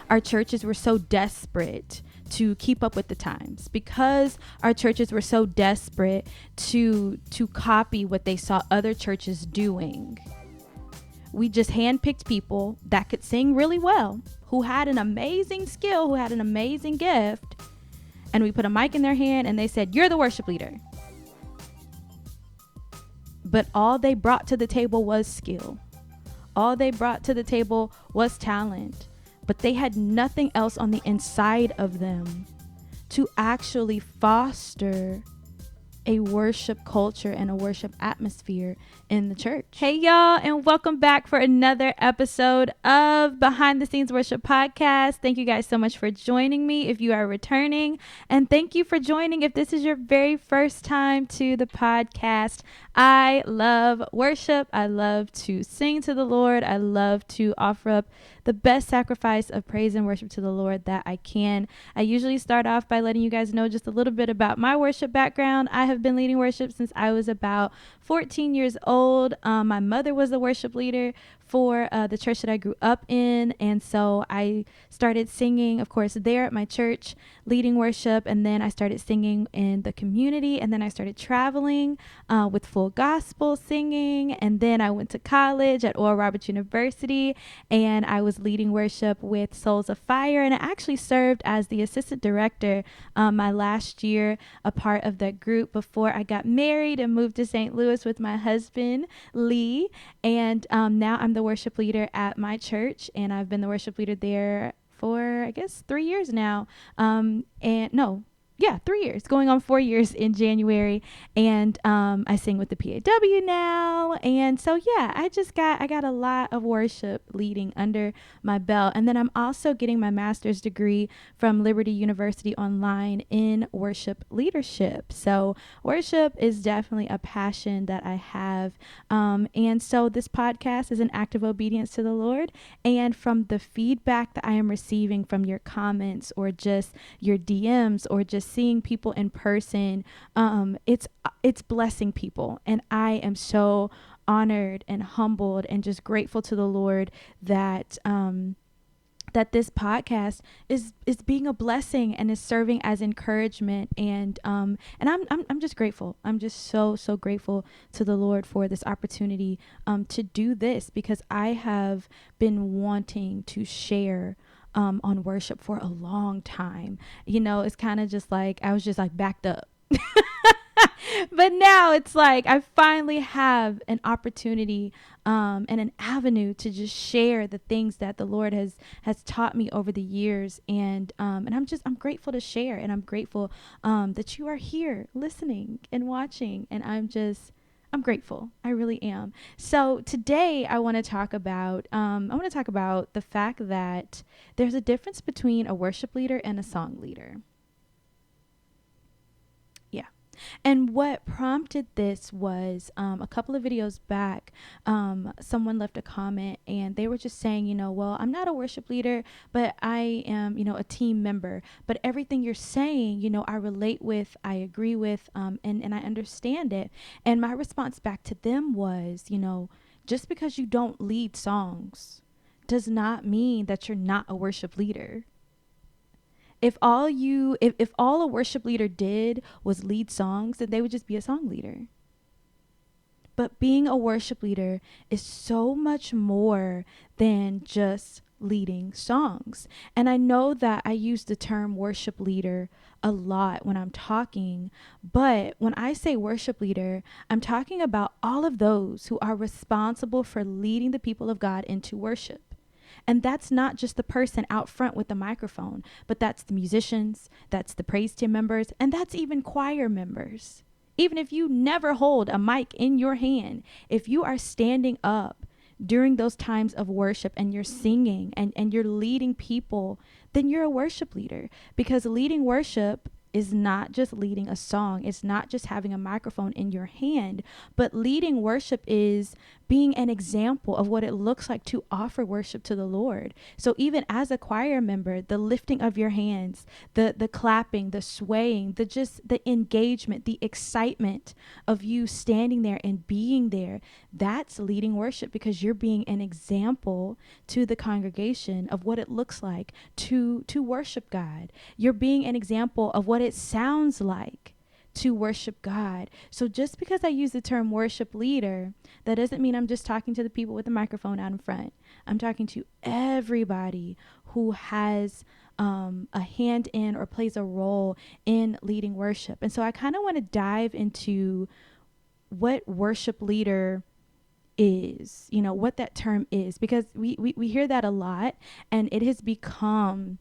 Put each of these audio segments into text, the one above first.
our churches were so desperate to keep up with the times, because our churches were so desperate to copy what they saw other churches doing, we just handpicked people that could sing really well, who had an amazing skill, who had an amazing gift, and we put a mic in their hand and they said, "You're the worship leader." But all they brought to the table was skill. All they brought to the table was talent. But they had nothing else on the inside of them to actually foster a worship culture and a worship atmosphere in the church. Hey y'all, and welcome back for another episode of Behind the Scenes Worship Podcast. Thank you guys so much for joining me if you are returning, and thank you for joining if this is your very first time to the podcast. I love worship. I love to sing to the Lord. I love to offer up the best sacrifice of praise and worship to the Lord that I can. I usually start off by letting you guys know just a little bit about my worship background. I have been leading worship since I was about 14 years old. My mother was the worship leader for the church that I grew up in, and so I started singing, of course, there at my church, leading worship, and then I started singing in the community, and then I started traveling with full gospel singing, and then I went to college at Oral Roberts University, and I was leading worship with Souls of Fire, and I actually served as the assistant director my last year, a part of that group before I got married and moved to St. Louis with my husband, Lee, and now I'm the worship leader at my church, and I've been the worship leader there for, I guess, 3 years now. 3 years, going on 4 years in January. And I sing with the PAW now. And so, yeah, I got a lot of worship leading under my belt. And then I'm also getting my master's degree from Liberty University Online in worship leadership. So worship is definitely a passion that I have. And so this podcast is an act of obedience to the Lord. And from the feedback that I am receiving from your comments or just your DMs or just seeing people in person, it's blessing people, and I am so honored and humbled and just grateful to the Lord that that this podcast is being a blessing and is serving as encouragement, and I'm just grateful. I'm just so grateful to the Lord for this opportunity to do this, because I have been wanting to share on worship for a long time. You know, it's kind of just like I was just like backed up. But now it's like I finally have an opportunity and an avenue to just share the things that the Lord has taught me over the years, and I'm grateful to share, and I'm grateful that you are here listening and watching, and I'm grateful. I really am. So today I want to talk about the fact that there's a difference between a worship leader and a song leader. Yeah. And what prompted this was a couple of videos back, someone left a comment and they were just saying, well, I'm not a worship leader, but I am, a team member. But everything you're saying, I relate with, I agree with, and I understand it. And my response back to them was, just because you don't lead songs does not mean that you're not a worship leader. If all a worship leader did was lead songs, then they would just be a song leader. But being a worship leader is so much more than just leading songs. And I know that I use the term worship leader a lot when I'm talking, but when I say worship leader, I'm talking about all of those who are responsible for leading the people of God into worship. And that's not just the person out front with the microphone, but that's the musicians, that's the praise team members, and that's even choir members. Even if you never hold a mic in your hand, if you are standing up during those times of worship and you're singing and you're leading people, then you're a worship leader, because leading worship is not just leading a song. It's not just having a microphone in your hand, but leading worship is being an example of what it looks like to offer worship to the Lord. So even as a choir member, the lifting of your hands, the clapping, the swaying, the engagement, the excitement of you standing there and being there, that's leading worship, because you're being an example to the congregation of what it looks like to worship God. You're being an example of what it sounds like to worship God. So just because I use the term worship leader, that doesn't mean I'm just talking to the people with the microphone out in front. I'm talking to everybody who has a hand in or plays a role in leading worship. And so I kind of want to dive into what worship leader is, what that term is, because we hear that a lot, and it has become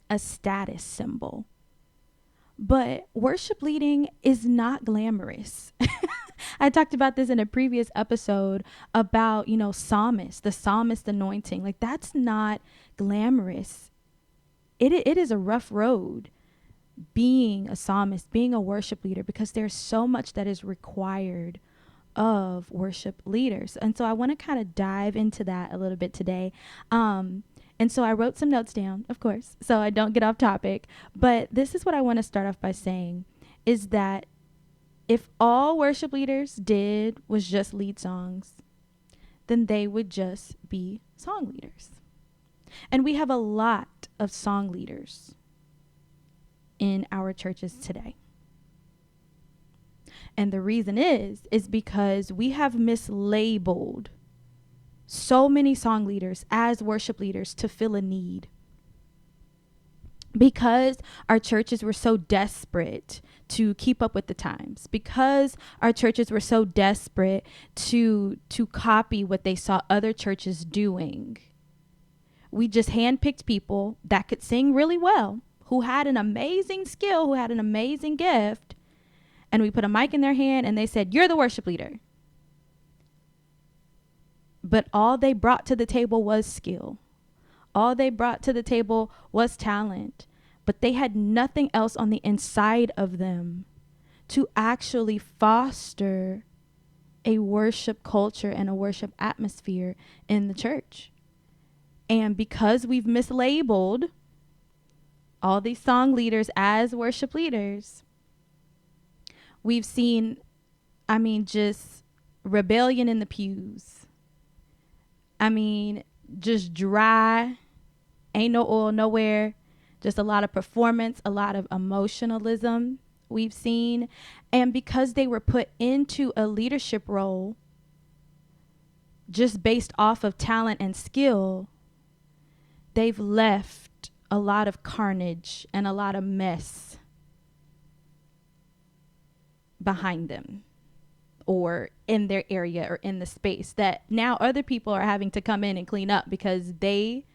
a status symbol. But worship leading is not glamorous. I talked about this in a previous episode about, psalmist, the psalmist anointing. Like, that's not glamorous. It is a rough road being a psalmist, being a worship leader, because there's so much that is required of worship leaders. And so I want to kind of dive into that a little bit today. And so I wrote some notes down, of course, so I don't get off topic. But this is what I want to start off by saying, is that if all worship leaders did was just lead songs, then they would just be song leaders. And we have a lot of song leaders in our churches today. And the reason is because we have mislabeled so many song leaders as worship leaders to fill a need. Because our churches were so desperate to keep up with the times, because our churches were so desperate to copy what they saw other churches doing, we just handpicked people that could sing really well, who had an amazing skill, who had an amazing gift, and we put a mic in their hand and they said, "You're the worship leader." But all they brought to the table was skill. All they brought to the table was talent, but they had nothing else on the inside of them to actually foster a worship culture and a worship atmosphere in the church. And because we've mislabeled all these song leaders as worship leaders, we've seen, just rebellion in the pews. Just dry, ain't no oil nowhere, just a lot of performance, a lot of emotionalism we've seen. And because they were put into a leadership role just based off of talent and skill, they've left a lot of carnage and a lot of mess behind them, or in their area, or in the space that now other people are having to come in and clean up, because they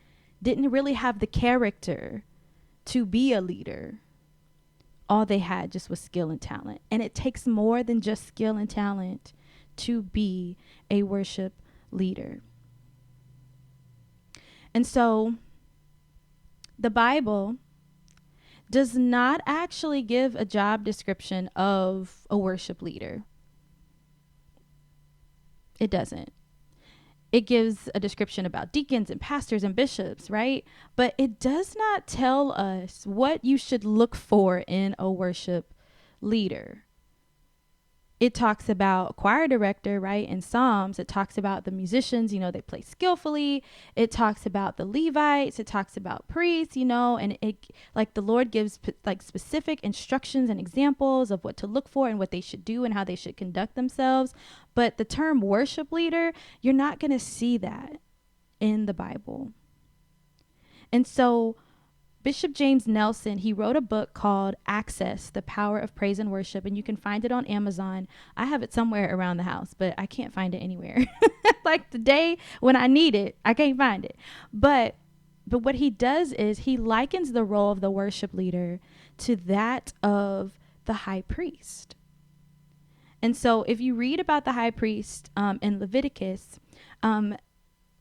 didn't really have the character to be a leader. All they had just was skill and talent. And it takes more than just skill and talent to be a worship leader. And so the Bible does not actually give a job description of a worship leader. It doesn't. It gives a description about deacons and pastors and bishops, right? But it does not tell us what you should look for in a worship leader. It talks about choir director, right? In Psalms, it talks about the musicians, they play skillfully. It talks about the Levites. It talks about priests, and it, like, the Lord gives specific instructions and examples of what to look for and what they should do and how they should conduct themselves. But the term worship leader, you're not going to see that in the Bible. And so Bishop James Nelson, he wrote a book called Access, The Power of Praise and Worship, and you can find it on Amazon. I have it somewhere around the house, but I can't find it anywhere. Like, the day when I need it, I can't find it. But what he does is he likens the role of the worship leader to that of the high priest. And so if you read about the high priest in Leviticus,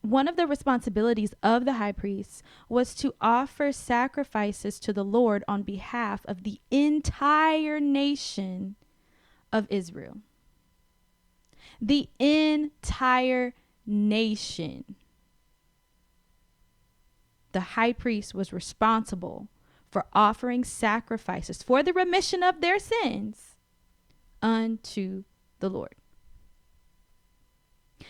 one of the responsibilities of the high priest was to offer sacrifices to the Lord on behalf of the entire nation of Israel. The entire nation. The high priest was responsible for offering sacrifices for the remission of their sins unto the Lord.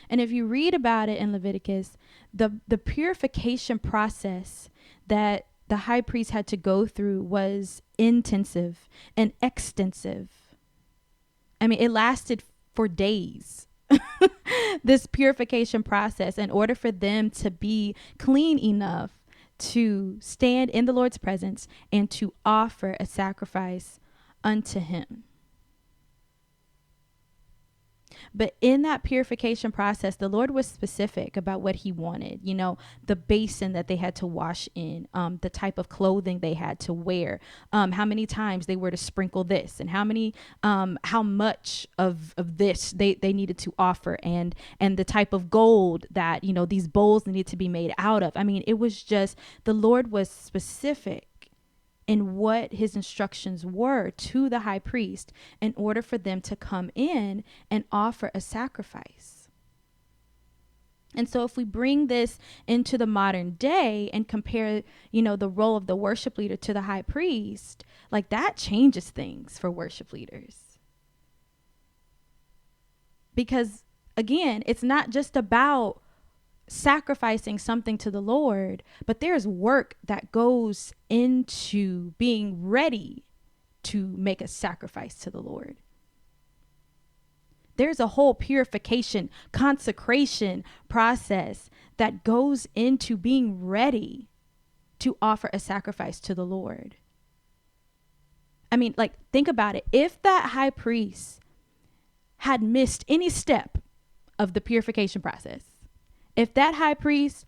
And if you read about it in Leviticus, the purification process that the high priest had to go through was intensive and extensive. I mean, it lasted for days. This purification process, in order for them to be clean enough to stand in the Lord's presence and to offer a sacrifice unto him. But in that purification process, the Lord was specific about what he wanted. You know, the basin that they had to wash in, the type of clothing they had to wear, how many times they were to sprinkle this, and how much of this they needed to offer, and the type of gold that, you know, these bowls needed to be made out of. I mean, it was just, the Lord was specific in what his instructions were to the high priest in order for them to come in and offer a sacrifice. And so if we bring this into the modern day and compare, you know, the role of the worship leader to the high priest, like, that changes things for worship leaders. Because again, it's not just about sacrificing something to the Lord, but there's work that goes into being ready to make a sacrifice to the Lord. There's a whole purification, consecration process that goes into being ready to offer a sacrifice to the Lord. I mean, like, think about it. If that high priest had missed any step of the purification process, if that high priest,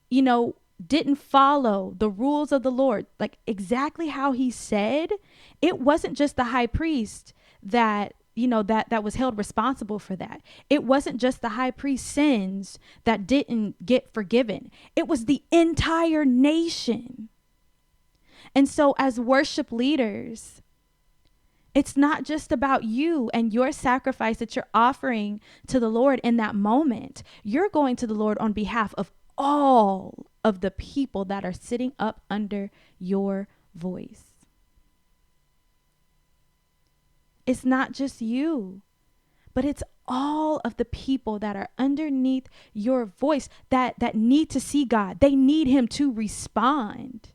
you know, didn't follow the rules of the Lord, like exactly how he said, it wasn't just the high priest that, you know, that was held responsible for that. It wasn't just the high priest's sins that didn't get forgiven. It was the entire nation. And so as worship leaders, it's not just about you and your sacrifice that you're offering to the Lord in that moment. You're going to the Lord on behalf of all of the people that are sitting up under your voice. It's not just you, but it's all of the people that are underneath your voice that need to see God. They need him to respond.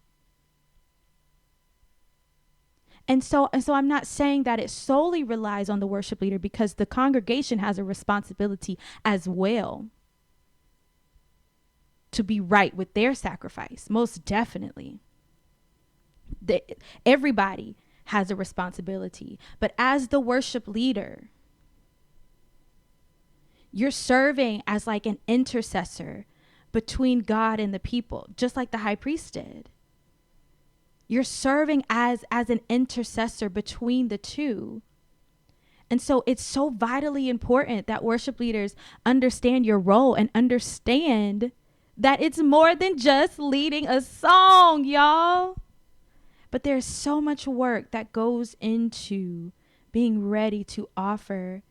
And so I'm not saying that it solely relies on the worship leader, because the congregation has a responsibility as well to be right with their sacrifice. Most definitely. Everybody has a responsibility. But as the worship leader, you're serving as like an intercessor between God and the people, just like the high priest did. You're serving as an intercessor between the two. And so it's so vitally important that worship leaders understand your role and understand that it's more than just leading a song, y'all. But there's so much work that goes into being ready to offer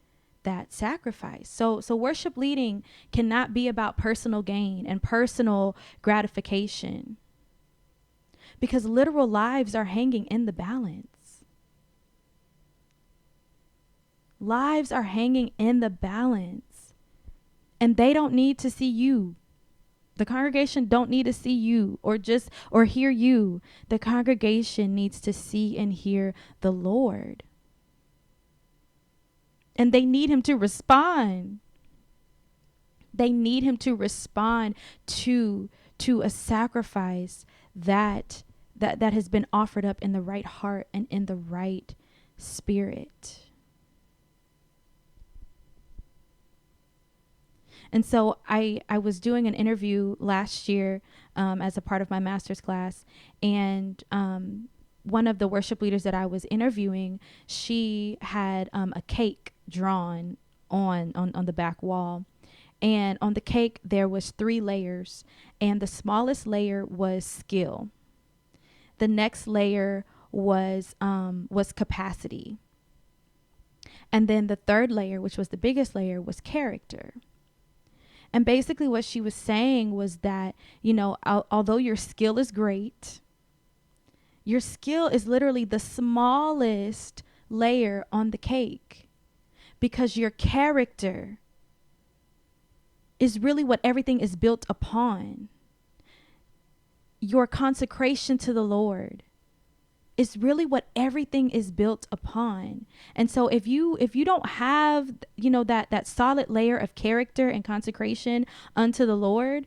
that sacrifice. So worship leading cannot be about personal gain and personal gratification, because literal lives are hanging in the balance. Lives are hanging in the balance, and they don't need to see you. The congregation don't need to see you or hear you. The congregation needs to see and hear the Lord. And they need him to respond. They need him to respond to a sacrifice that has been offered up in the right heart and in the right spirit. And so I was doing an interview last year as a part of my master's class, and one of the worship leaders that I was interviewing, she had a cake drawn on the back wall. And on the cake, there was 3 layers. And the smallest layer was skill. The next layer was capacity. And then the third layer, which was the biggest layer, was character. And basically what she was saying was that, although your skill is great, your skill is literally the smallest layer on the cake, because your character is really what everything is built upon. Your consecration to the Lord is really what everything is built upon. And so if you don't have, that solid layer of character and consecration unto the Lord,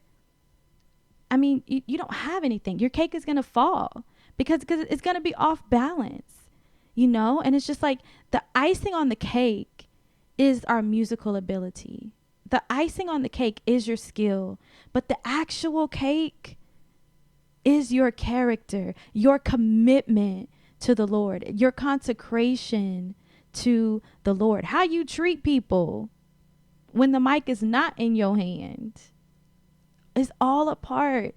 I mean, you don't have anything. Your cake is going to fall because it's going to be off balance, and it's just like the icing on the cake is our musical ability. The icing on the cake is your skill, but the actual cake is your character, your commitment to the Lord, your consecration to the Lord, how you treat people when the mic is not in your hand is all a part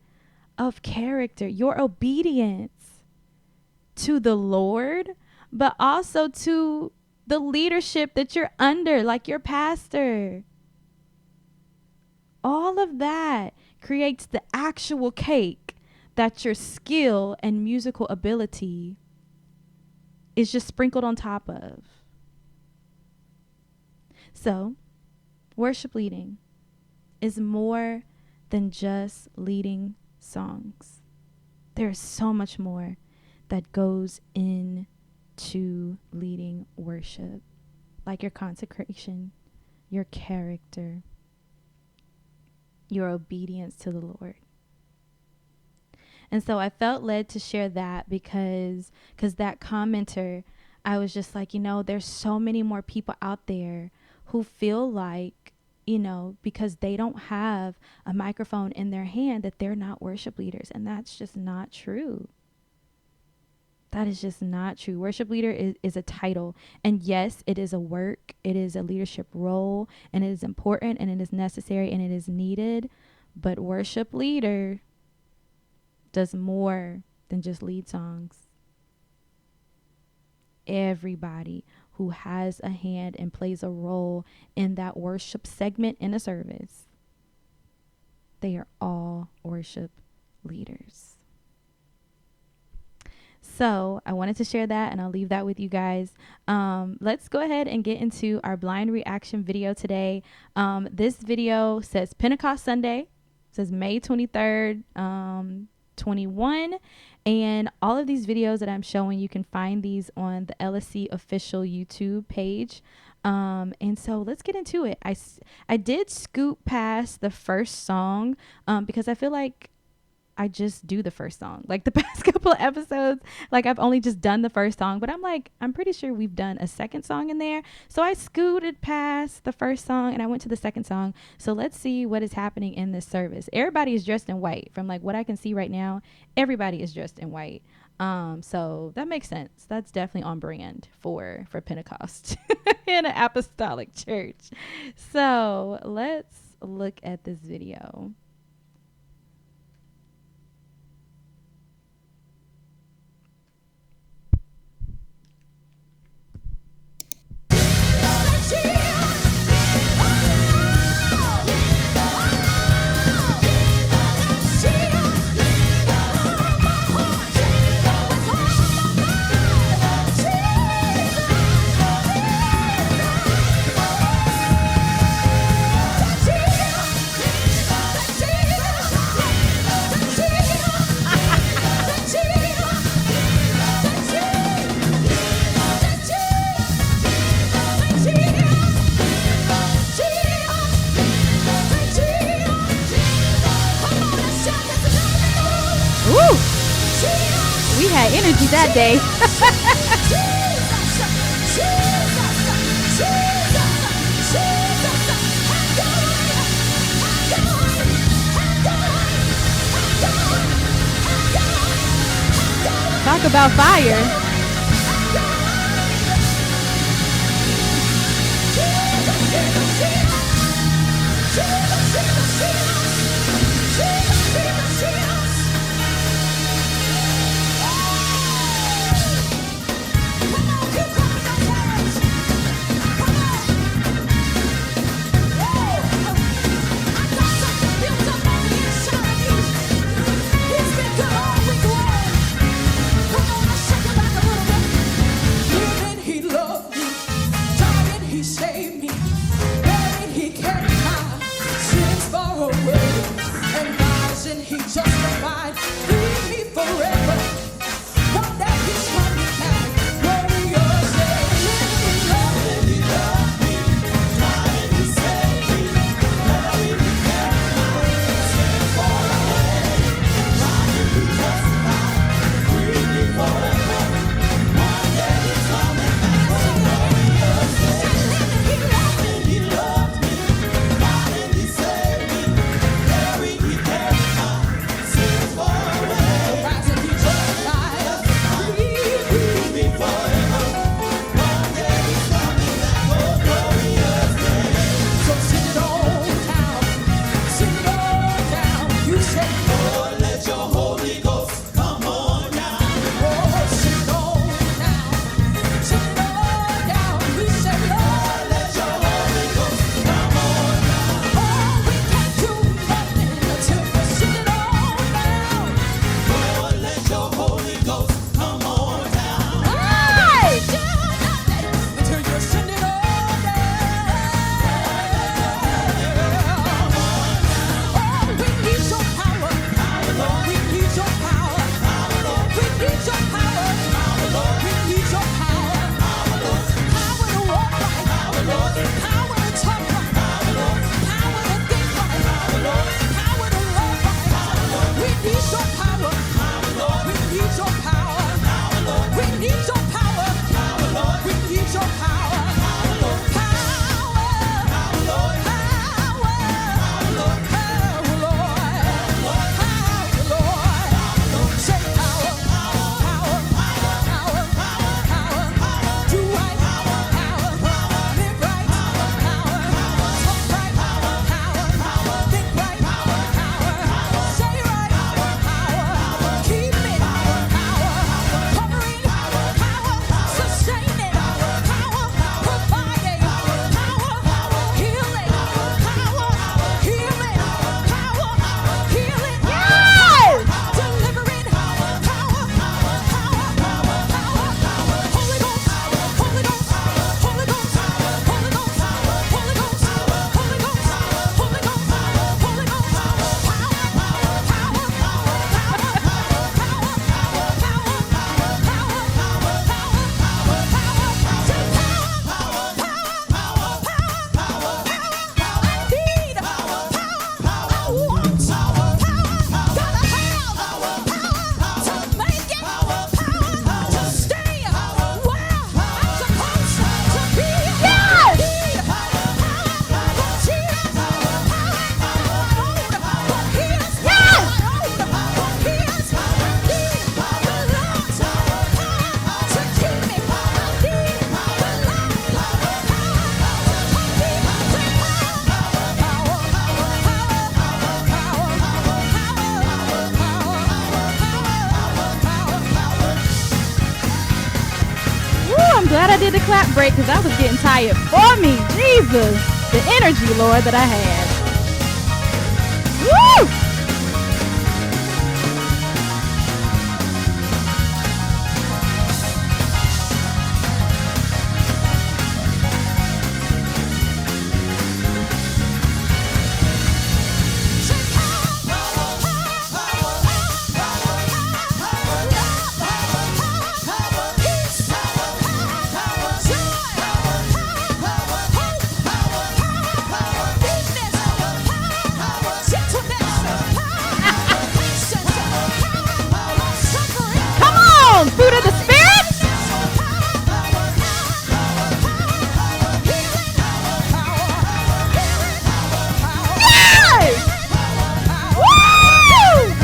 of character, your obedience to the Lord, but also to the leadership that you're under, like your pastor. All of that creates the actual cake that your skill and musical ability is just sprinkled on top of. So, worship leading is more than just leading songs. There's so much more that goes into leading worship, like your consecration, your character, your obedience to the Lord. And so I felt led to share that because that commenter, I was just like, there's so many more people out there who feel like, because they don't have a microphone in their hand, that they're not worship leaders. And that's just not true. That is just not true. Worship leader is a title. And yes, it is a work. It is a leadership role. And it is important and it is necessary and it is needed. But worship leader does more than just lead songs. Everybody who has a hand and plays a role in that worship segment in a service, they are all worship leaders. So I wanted to share that, and I'll leave that with you guys. Let's go ahead and get into our blind reaction video today. This video says Pentecost Sunday. It says May 23rd, 21. And all of these videos that I'm showing, you can find these on the LSC official YouTube page. And so let's get into it. I did scoot past the first song because I feel like I just do the first song. Like the past couple of episodes, like I've only just done the first song, but I'm pretty sure we've done a second song in there. So I scooted past the first song and I went to the second song. So let's see what is happening in this service. Everybody is dressed in white. From like what I can see right now, everybody is dressed in white. So that makes sense. That's definitely on brand for Pentecost in an apostolic church. So let's look at this video. We had energy that day. Talk about fire. glad I did the clap break because I was getting tired for me. Jesus. The energy, Lord, that I had. Woo! Fruit of the Spirit. Yes! Woo!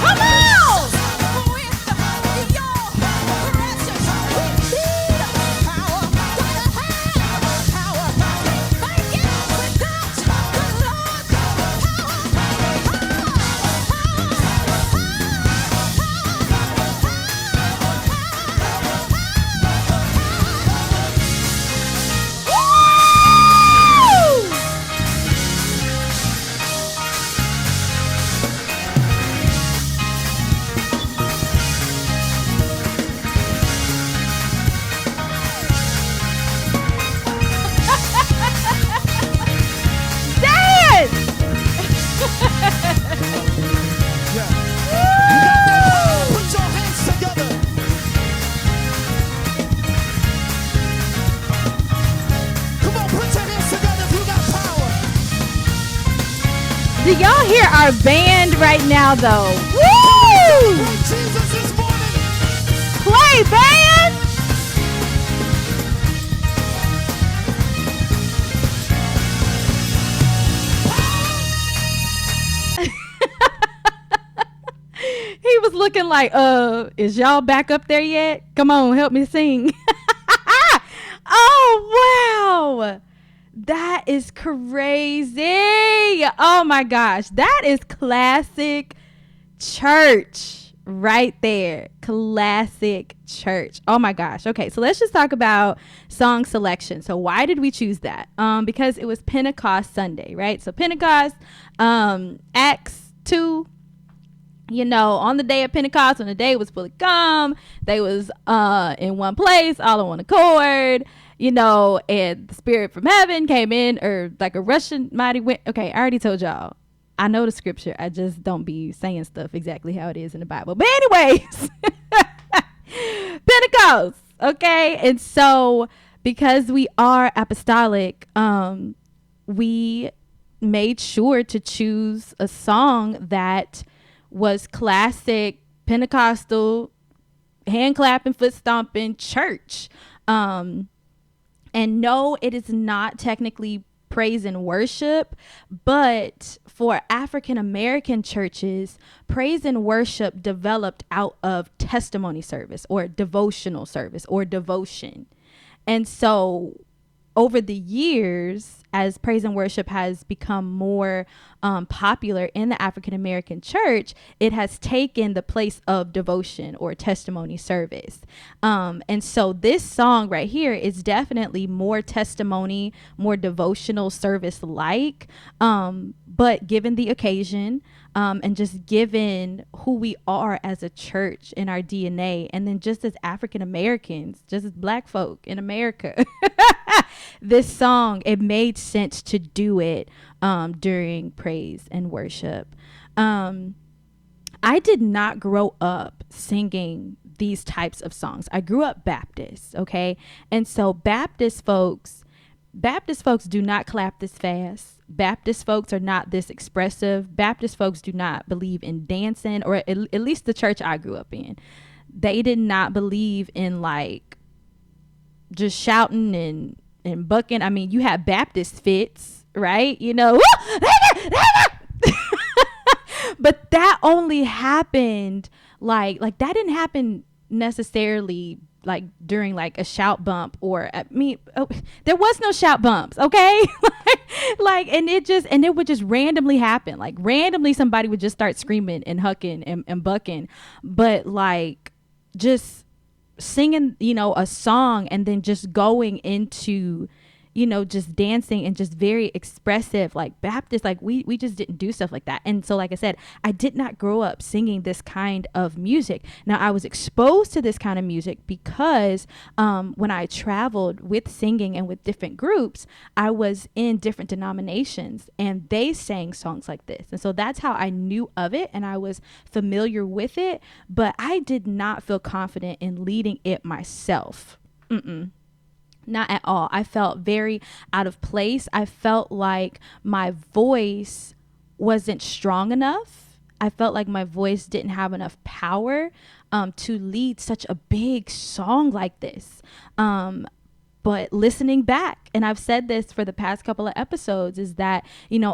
Come on! Do y'all hear our band right now, though? Woo! Play, band! He was looking like, is y'all back up there yet? Come on, help me sing. Oh, wow. That is crazy. Oh my gosh. That is classic church right there. Classic church. Oh my gosh. Okay, so let's just talk about song selection. So why did we choose that? Because it was Pentecost Sunday, right? So Pentecost, Acts 2, you know, on the day of Pentecost, when the day was fully come, they was in one place, all on one accord, you know, and the Spirit from heaven came in, or like a rushing mighty wind. Okay, I already told y'all. I know the scripture. I just don't be saying stuff exactly how it is in the Bible. But anyways, Pentecost, okay? And so because we are apostolic, we made sure to choose a song that was classic Pentecostal, hand clapping, foot stomping church. And no, it is not technically praise and worship, but for African American churches, praise and worship developed out of testimony service or devotional service or devotion. And so over the years, as praise and worship has become more popular in the African American church, it has taken the place of devotion or testimony service. And so this song right here is definitely more testimony, more devotional service like, but given the occasion, and just given who we are as a church in our DNA, and then just as African Americans, just as Black folk in America, this song, it made sense to do it during praise and worship. I did not grow up singing these types of songs. I grew up Baptist, okay? And so Baptist folks do not clap this fast. Baptist folks are not this expressive. Baptist folks do not believe in dancing, or at least the church I grew up in. They did not believe in like just shouting and bucking. I mean, you have Baptist fits, right? You know, but that only happened like that didn't happen necessarily like during like a shout bump, or I mean, there was no shout bumps, okay? Like, and it would just randomly happen. Like randomly somebody would just start screaming and hucking and bucking, but like just singing, a song, and then just going into, just dancing and just very expressive, like Baptist, like we just didn't do stuff like that. And so, like I said, I did not grow up singing this kind of music. Now, I was exposed to this kind of music because when I traveled with singing and with different groups, I was in different denominations and they sang songs like this. And so that's how I knew of it and I was familiar with it, but I did not feel confident in leading it myself. Not at all. I felt very out of place. I felt like my voice wasn't strong enough. I felt like my voice didn't have enough power to lead such a big song like this. But listening back, and I've said this for the past couple of episodes, is that,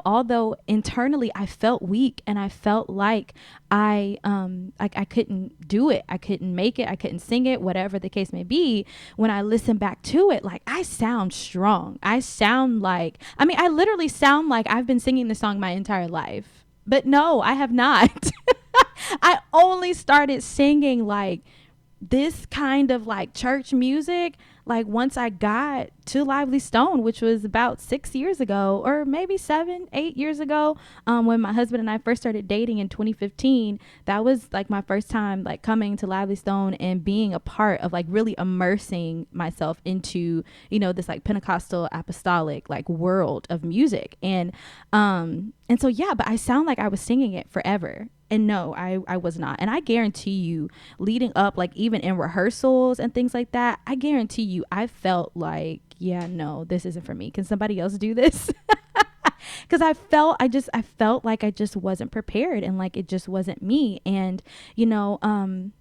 although internally I felt weak and I felt like I couldn't do it, I couldn't make it, I couldn't sing it, whatever the case may be, when I listen back to it, like I sound strong. I literally sound like I've been singing the song my entire life. But no, I have not. I only started singing like this kind of like church music like once I got to Lively Stone, which was about 6 years ago, or maybe 7-8 years ago, when my husband and I first started dating in 2015. That was like my first time like coming to Lively Stone and being a part of like really immersing myself into, this like Pentecostal apostolic like world of music. And so yeah, but I sound like I was singing it forever. And no, I was not. And I guarantee you, leading up, like even in rehearsals and things like that, I guarantee you, I felt like, yeah, no, this isn't for me. Can somebody else do this? Because I felt like I just wasn't prepared and like it just wasn't me. And, and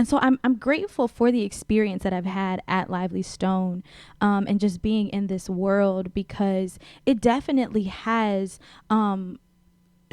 so I'm grateful for the experience that I've had at Lively Stone, and just being in this world, because it definitely has,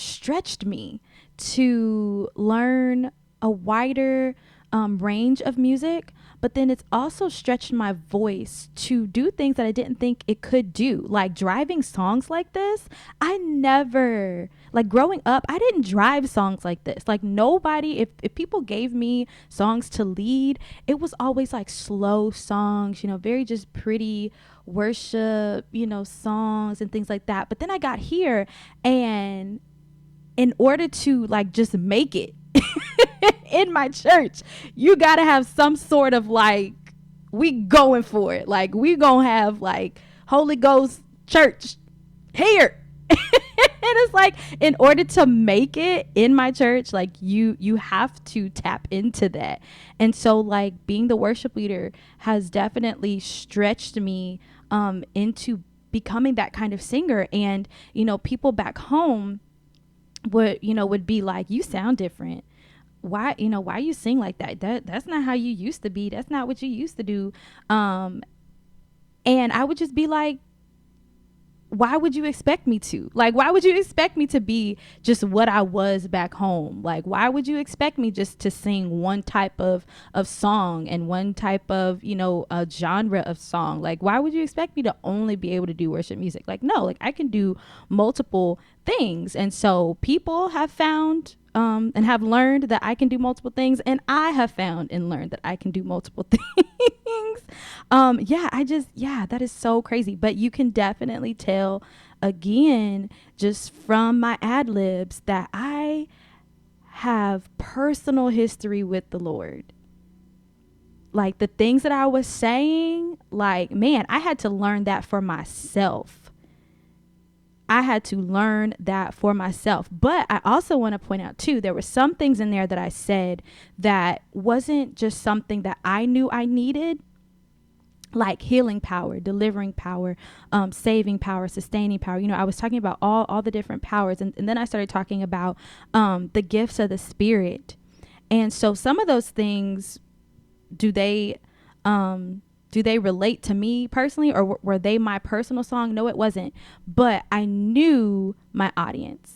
stretched me to learn a wider range of music, but then it's also stretched my voice to do things that I didn't think it could do, like driving songs like this. I never, like growing up, I didn't drive songs like this. Like nobody, if people gave me songs to lead, it was always like slow songs, very just pretty worship, songs and things like that. But then I got here, and in order to like just make it in my church, you got to have some sort of like, we going for it. Like we gonna have like Holy Ghost church here. And it's like, in order to make it in my church, like you have to tap into that. And so like being the worship leader has definitely stretched me into becoming that kind of singer. And, people back home would be like, you sound different. Why you sing like that? That's not how you used to be. That's not what you used to do. And I would just be like, why would you expect me to? Like, why would you expect me to be just what I was back home? Like, why would you expect me just to sing one type of song and one type of, a genre of song? Like, why would you expect me to only be able to do worship music? Like, no, like I can do multiple things. And so people have found and have learned that I can do multiple things, and I have found and learned that I can do multiple things. That is so crazy. But you can definitely tell, again, just from my ad libs, that I have personal history with the Lord. Like the things that I was saying, like, man, I had to learn that for myself. I had to learn that for myself. But I also want to point out too, there were some things in there that I said that wasn't just something that I knew I needed, like healing power, delivering power, saving power, sustaining power. I was talking about all the different powers. And then I started talking about the gifts of the Spirit. And so some of those things, do they relate to me personally, or were they my personal song? No, it wasn't. But I knew my audience.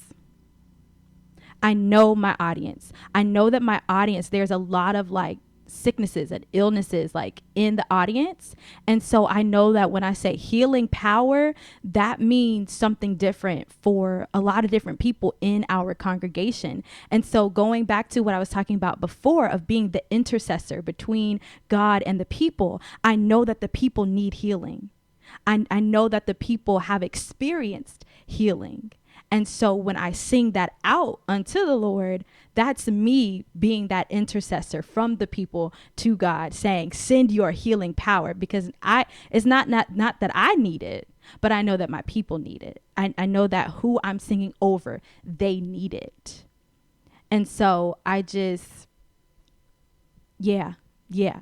I know my audience. I know that my audience, there's a lot of like sicknesses and illnesses like in the audience. And so I know that when I say healing power, that means something different for a lot of different people in our congregation. And so going back to what I was talking about before of being the intercessor between God and the people, I know that the people need healing. I know that the people have experienced healing. And so when I sing that out unto the Lord, that's me being that intercessor from the people to God, saying, send your healing power, because it's not that I need it, but I know that my people need it. I know that who I'm singing over, they need it. And so I just, yeah,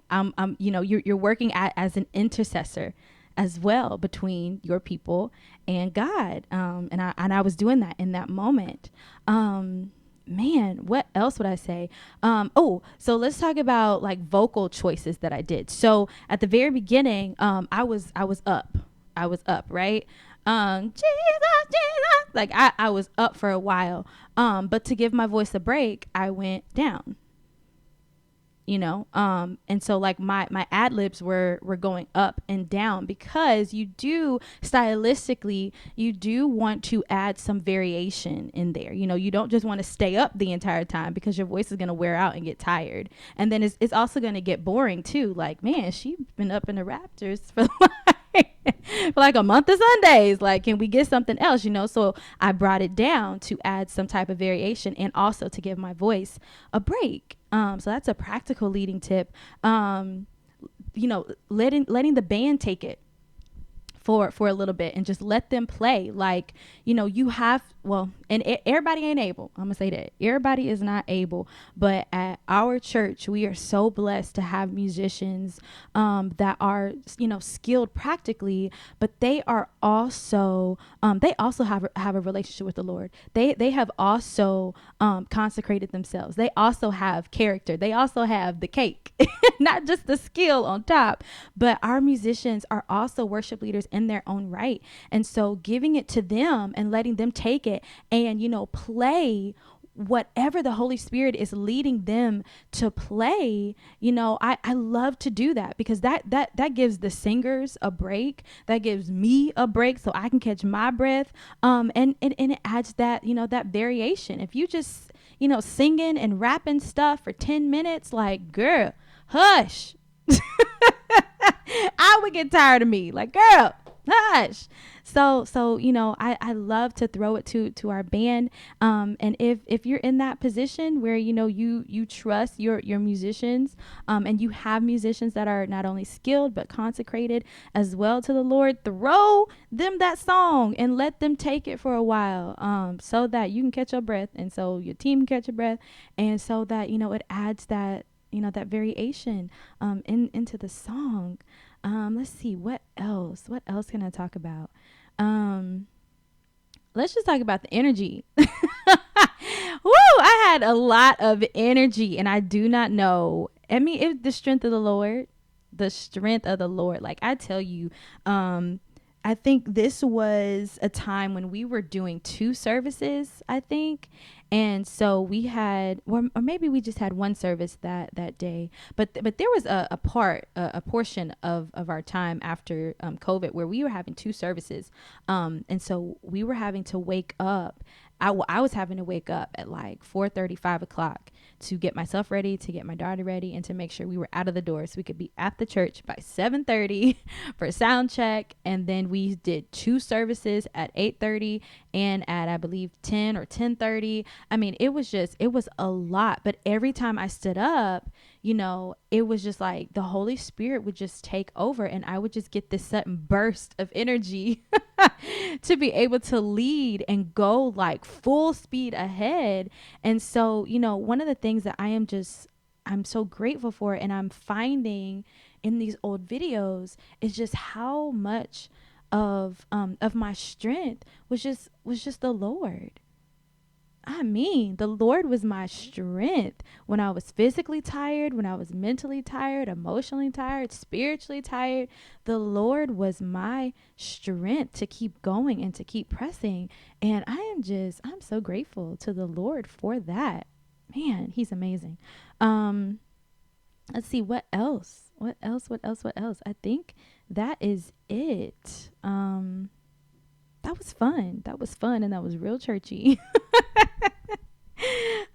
I'm you're working as an intercessor as well between your people and God. And I was doing that in that moment. Man, what else would I say? So let's talk about like vocal choices that I did. So at the very beginning, I was up. Right? Jesus, like I was up for a while. But to give my voice a break, I went down. And so like my ad libs were going up and down, because you do stylistically, you do want to add some variation in there. You don't just want to stay up the entire time, because your voice is going to wear out and get tired. And then it's also going to get boring too. Like, man, she's been up in the Raptors for like a month of Sundays. Like, can we get something else? So I brought it down to add some type of variation, and also to give my voice a break. So that's a practical leading tip. Letting the band take it for a little bit, and just let them play. Like, everybody ain't able. I'm gonna say that everybody is not able, but at our church, we are so blessed to have musicians that are, skilled practically, but they are also have a relationship with the Lord. They have also consecrated themselves. They also have character. They also have the cake, not just the skill on top. But our musicians are also worship leaders in their own right. And so giving it to them and letting them take it and, play whatever the Holy Spirit is leading them to play, I love to do that, because that gives the singers a break. That gives me a break so I can catch my breath. And it adds that, that variation. If you just, singing and rapping stuff for 10 minutes, like, girl, hush. I would get tired of me. Like, girl, hush. So I love to throw it to our band. And if you're in that position where you trust your musicians, and you have musicians that are not only skilled but consecrated as well to the Lord, throw them that song and let them take it for a while, so that you can catch your breath, and so your team can catch your breath, and so that it adds that that variation into the song. Let's see, what else can I talk about? Let's just talk about the energy. Woo! I had a lot of energy, and I do not know. I mean, it the strength of the Lord. Like, I tell you, I think this was a time when we were doing 2 services, I think. And so we had, or maybe we just had 1 service that day. But there was a portion of our time after COVID where we were having 2 services. And so we were having to wake up. I was having to wake up at like 4:30, 5 o'clock to get myself ready, to get my daughter ready, and to make sure we were out of the door so we could be at the church by 7:30 for sound check. And then we did 2 services at 8:30 and at, I believe, 10 or 10:30. I mean, it was a lot. But every time I stood up, it was just like the Holy Spirit would just take over, and I would just get this sudden burst of energy to be able to lead and go like full speed ahead. And so, one of the things that I'm so grateful for, and I'm finding in these old videos, is just how much of my strength was just the Lord. I mean, the Lord was my strength when I was physically tired, when I was mentally tired, emotionally tired, spiritually tired. The Lord was my strength to keep going and to keep pressing. And I'm so grateful to the Lord for that. Man, he's amazing. Let's see what else. What else? I think that is it. That was fun. That was fun and that was real churchy.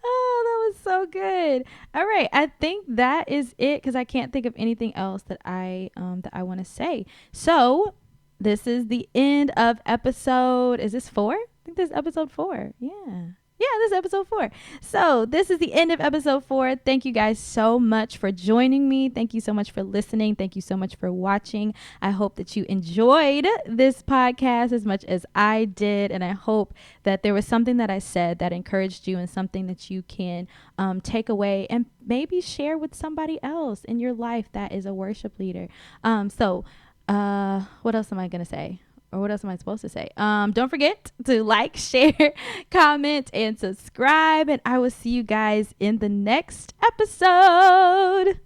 Oh, that was so good. All right, I think that is it because I can't think of anything else that I want to say. So this is the end of episode. Is this 4? I think this is episode 4. Yeah. Yeah, this is episode 4. So this is the end of episode 4. Thank you guys so much for joining me. Thank you so much for listening. Thank you so much for watching. I hope that you enjoyed this podcast as much as I did. And I hope that there was something that I said that encouraged you and something that you can take away and maybe share with somebody else in your life that is a worship leader. What else am I going to say? Or what else am I supposed to say? Don't forget to like, share, comment, and subscribe. And I will see you guys in the next episode.